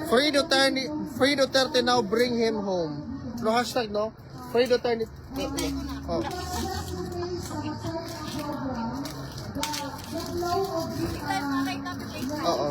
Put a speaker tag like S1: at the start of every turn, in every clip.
S1: Free Duterte now, bring him home. No hashtag, no? Free Duterte. Oh. Oo.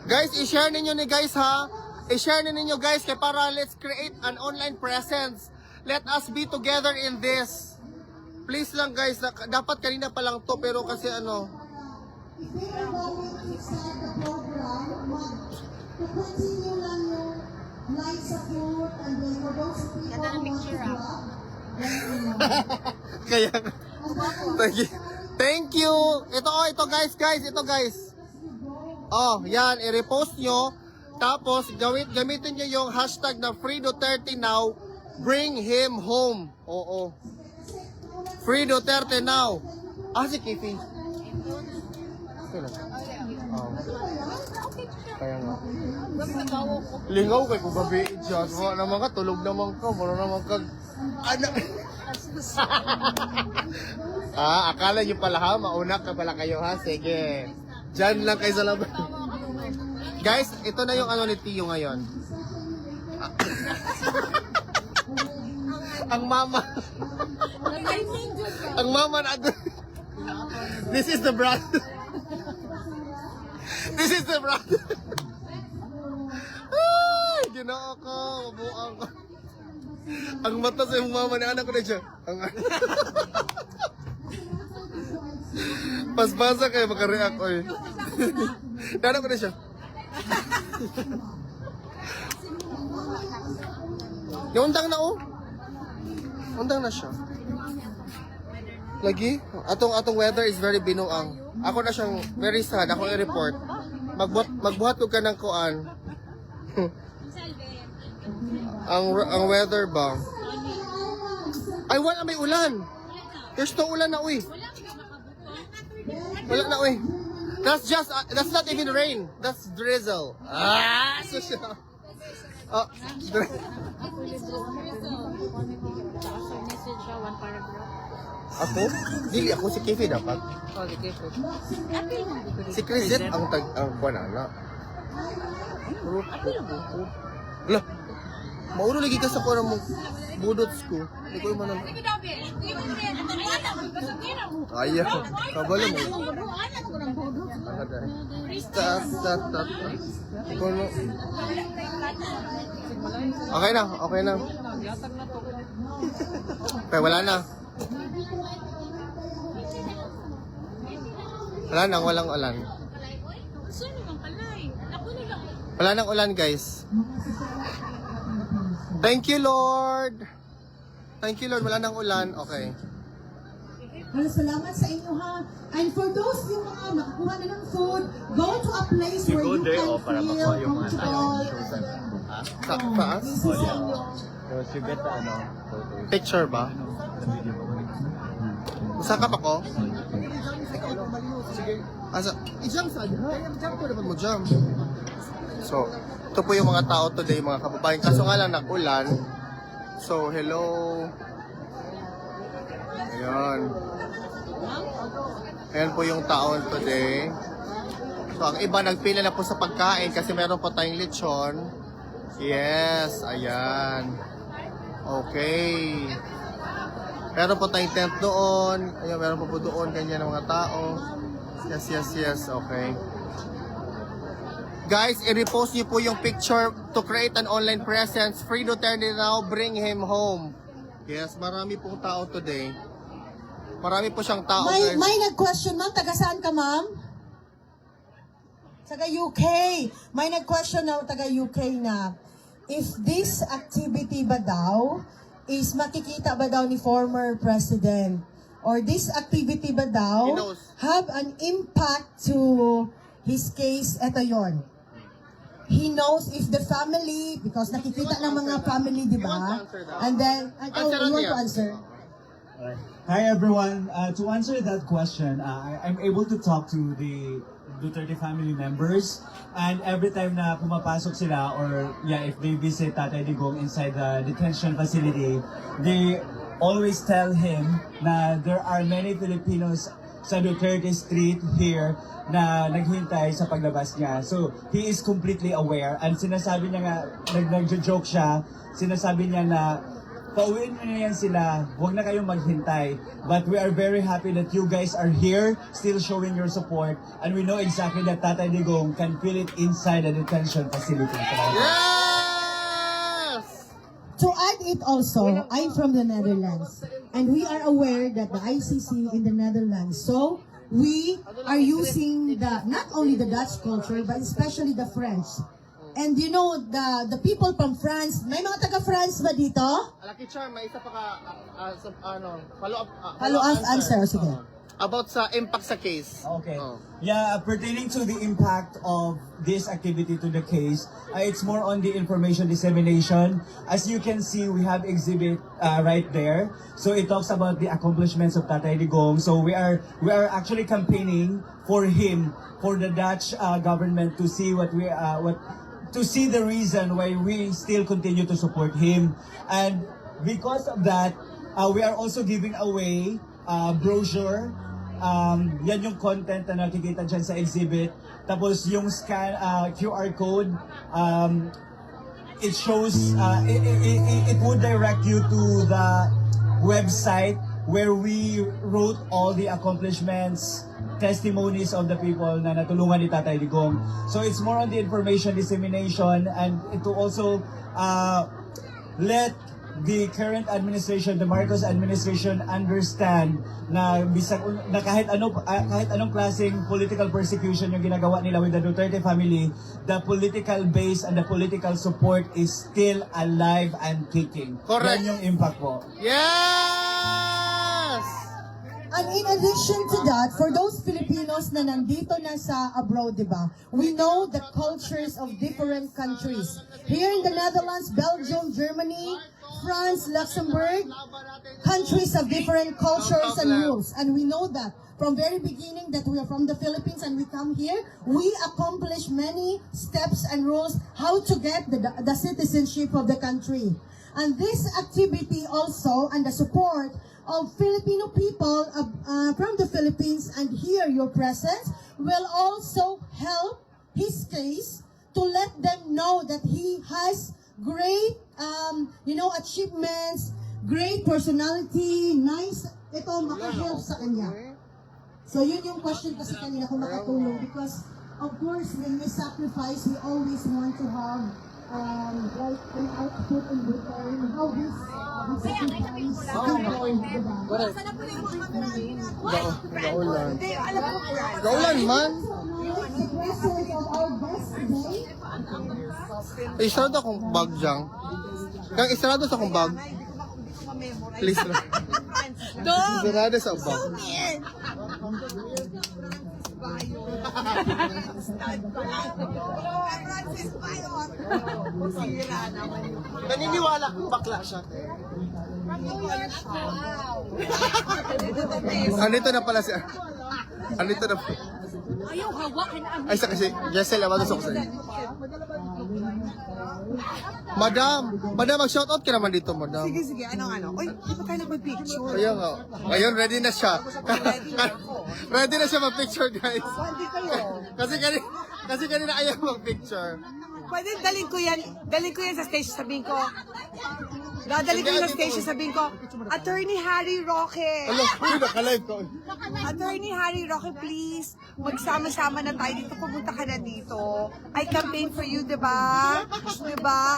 S1: Guys, i-share ninyo ni guys ha. I-share ninyo guys kaya para let's create an online presence. Let us be together in this. Please lang guys, dapat kanina pa lang to pero kasi ano. Kaya Thank you. Ito guys, ito guys. Oh, yan, i-repost nyo. Tapos, gamitin nyo yung hashtag na Free Duterte now, bring him home. Oo. Free Duterte now. Ah, si Kifi. Oh. Kaya nga. Lingaw kay kung gabi dyan. Wala naman ka, tulog naman ka. Wala naman ka. Anak. Akala nyo pala ha, mauna ka pala kayo ha. Sige. Diyan lang kayo sa labas. Guys, ito na yung ano ni Tio ngayon. Ang mama. Ang mama na. This is the brother. This is the brother. Ay, ginoo ko. Mabuang ko. Ang mata sa yung mama ni anak ko na siya. Pas-pasa kayo makareact ko eh. Anak ko na siya. Yung undang na oh. Undang na siya. Lagi? Atong weather is very binuang. Ako na siyang very sad. Ako i-report. Magbuhat ko ka ng kuan. ang weather ba? Ay, wala may ulan. There's no ulan na uy. Wala na uy. That's not even rain. That's drizzle. So siya. Oh, ako? Dili ako si Kifi dapat.
S2: Oh, si Kifi.
S1: Si Crizet ang kuan ana. Lah. Maulo lagi ka sa kuan mo budots ko. Hindi ko man. Ayaw. Kabalo mo. Okay na. Okay, wala na. Walang ulan. Wala nang ulan, guys. Thank you, Lord. Wala nang ulan. Okay.
S3: Well, salamat sa inyo ha. And for those yung mga makakuha na ng food, go to a place where you can feel comfortable.
S1: Taas?
S4: Because you get the
S1: Picture ba? Masakap ako? Sige. I-jump sa jump ko naman mo jump. So, ito po yung mga tao today, mga kababayan. Kaso nga lang nag-ulan. So, hello. Ayan. Ayan po yung taon today. So, ang iba nagpila na po sa pagkain kasi meron po tayong lechon. Yes, ayan. Okay. Meron po tayong tent doon. Ayan, meron po doon. Ganyan ang mga tao. Yes. Okay. Guys, i-repost niyo po yung picture to create an online presence. Free Duterte now, bring him home. Yes, marami pong tao today. Marami po siyang tao.
S3: May nag-question ma'am, taga saan ka ma'am? Taga UK. May nag-question na taga UK na, if this activity ba daw is makikita ba daw ni former president? Or this activity ba daw have an impact to his case? Ito yon. He knows if the family, because nakikita ng mga family, di ba? And then, you want to answer?
S4: Hi everyone. To answer that question, I'm able to talk to the Duterte family members, and every time na pumapasok sila or if they visit Tatay Digong inside the detention facility, they always tell him na there are many Filipinos sa Duterte Street here na naghintay sa paglabas niya. So, he is completely aware and sinasabi niya nga, nag-joke siya, sinasabi niya na pauwiin mo na yan sila, huwag na kayong maghintay. But we are very happy that you guys are here, still showing your support. And we know exactly that Tatay Digong can feel it inside the detention facility.
S1: Yes!
S3: To add it also, I'm from the Netherlands. And we are aware that the ICC in the Netherlands, so we are using not only the Dutch culture, but especially the French. And you know, the people from France, may mga taga-France ba dito?
S1: Lucky Charm, may isa pa ka, follow-up
S3: Follow-up answer, sige.
S1: About sa impact sa case.
S4: Okay.
S1: Oh.
S4: Yeah, pertaining to the impact of this activity to the case, it's more on the information dissemination. As you can see, we have exhibit right there. So it talks about the accomplishments of Tatay Digong. So we are actually campaigning for him, for the Dutch government to see to see the reason why we still continue to support him. And because of that, we are also giving away brochure. Yan yung content na nakikita dyan sa exhibit. Tapos yung QR code, it shows, it would direct you to the website where we wrote all the accomplishments, testimonies of the people na natulungan ni Tatay Digong. So it's more on the information dissemination and to also let the current administration, the Marcos administration, understand na kahit anong klaseng political persecution yung ginagawa nila with the Duterte family, the political base and the political support is still alive and kicking.
S1: Correct.
S4: Yan yung impact po.
S1: Yes!
S3: And in addition to that, for those Filipinos na nandito na sa abroad, diba? We know the cultures of different countries. Here in the Netherlands, Belgium, Germany, France, Luxembourg, countries of different cultures and rules. And we know that from very beginning that we are from the Philippines and we come here, we accomplish many steps and rules how to get the citizenship of the country. And this activity also and the support of Filipino people from the Philippines and here your presence will also help his case to let them know that he has great achievements, great personality, nice, ito makahelp sa kanya. So yun yung question kasi kanina kung makatulong because of course when we sacrifice we always want to have like an output in return. How this sacrifice
S1: Gaulan. Gaulan man.
S3: the presence of our guest today.
S1: Isarado akong bag dyan. Kang isarado sa akong bag. Please lang. Isarado sa bag. Naniniwala kong bakla siya. Andito na pala siya. Andito na pala.
S2: Ayaw hawakin ang
S1: Ay, sa kasi, Jessel, abado sa kusay. Madam, mag-shoutout ka naman dito, madam.
S5: Sige, ano? Uy, di ba tayo nagpa-picture?
S1: Kaya nga. Ngayon, ready na siya. Ready na siya mag-picture, guys.
S5: Hindi kayo.
S1: Kasi kanina ayaw mag-picture.
S5: Pwede dalhin ko yan sa stage, sabihin ko, dadalhin ko sa stage, sabihin ko, Attorney Harry Roque.
S1: Hello, nakalive ko.
S5: Attorney Harry Roque, please, magsama-sama na tayo dito, pumunta ka na dito. I campaign for you, diba?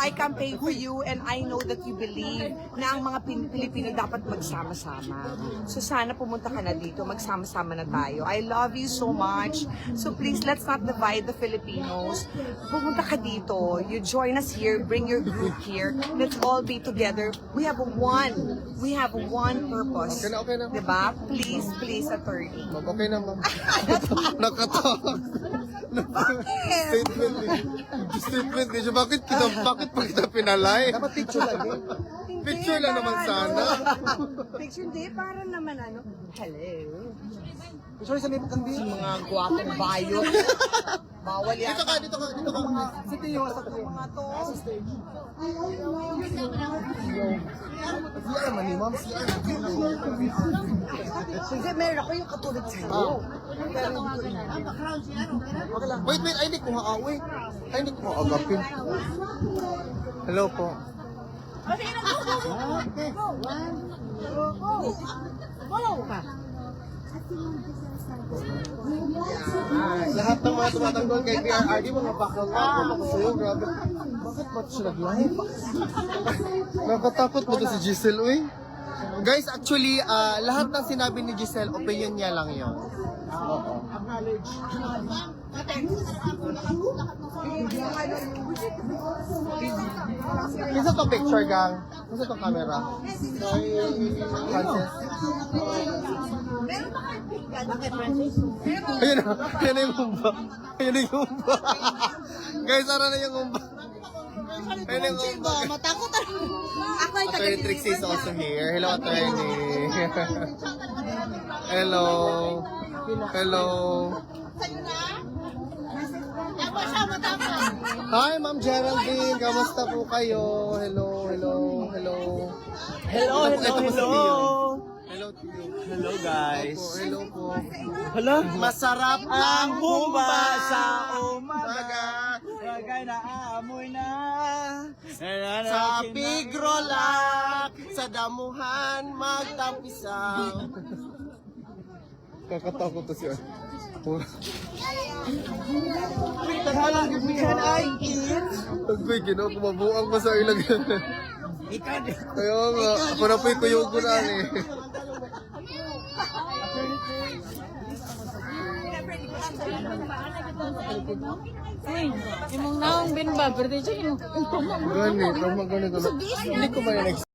S5: I campaign for you and I know that you believe na ang mga Pilipino dapat magsama-sama. So sana pumunta ka na dito, magsama-sama na tayo. I love you so much. So please, let's not divide the Filipinos. Pumunta ka dito. You join us here, bring your group here. Let's all be together. We have one purpose.
S1: Okay na.
S5: Diba? Please, attorney.
S1: Okay na, ma'am. Nakatawa. Statement din siya. Bakit pa kita pinalay? Dapat picture lang. Picture lang naman sana.
S5: Picture hindi, para naman hello.
S1: Sorry sa lipat kang
S5: Mga gwapong bayo. Bawal yan.
S1: Dito ka.
S5: Sa tiyo, sa mga to.
S1: Hindi naman ni ma'am. CR.
S5: Hindi, meron ako yung katulad sa'yo.
S1: Wait, ay hindi ko maawi. Ay hindi ko maagapin. Hello po. Lahat ng mga tumatanggol kay PRRD, mga bakal na ako sa'yo, grabe. Bakit ba't siya nag-live? Nakatakot mo to si Giselle, uy. Guys, actually, lahat ng sinabi ni Giselle, opinion niya lang yun. Oo. Isa to picture, gang. Isa to camera. Francis. Ayun na, ayun na yung umba. Ayun na yung umba. Guys, ara na yung umba. Ayun na yung umba.
S5: Matakot ako ay
S1: Attorney Trixie is also here. Hello, attorney. Hello. Hello. Hi, Ma'am Geraldine. Kamusta po kayo? Hello, hello, hello.
S6: Hello,
S1: Ito po si
S6: hello.
S1: Tio. Hello, Tio.
S6: Hello guys.
S1: Hello po.
S6: Hello. Masarap ang bumba sa umaga.
S1: Maga.
S6: Bagay na aamoy na.
S1: Sa pigrolak, sa damuhan, magtampisaw. Kakatakot to siya.
S6: Can I eat?
S1: Agoy, ginawa ko mabuang ko sa ilang. Kaya nga, ako na po yung kuyugo na eh.
S2: Imong naong bin ba? Birthday siya imong.
S1: Gani, tama ganito. Hindi ko may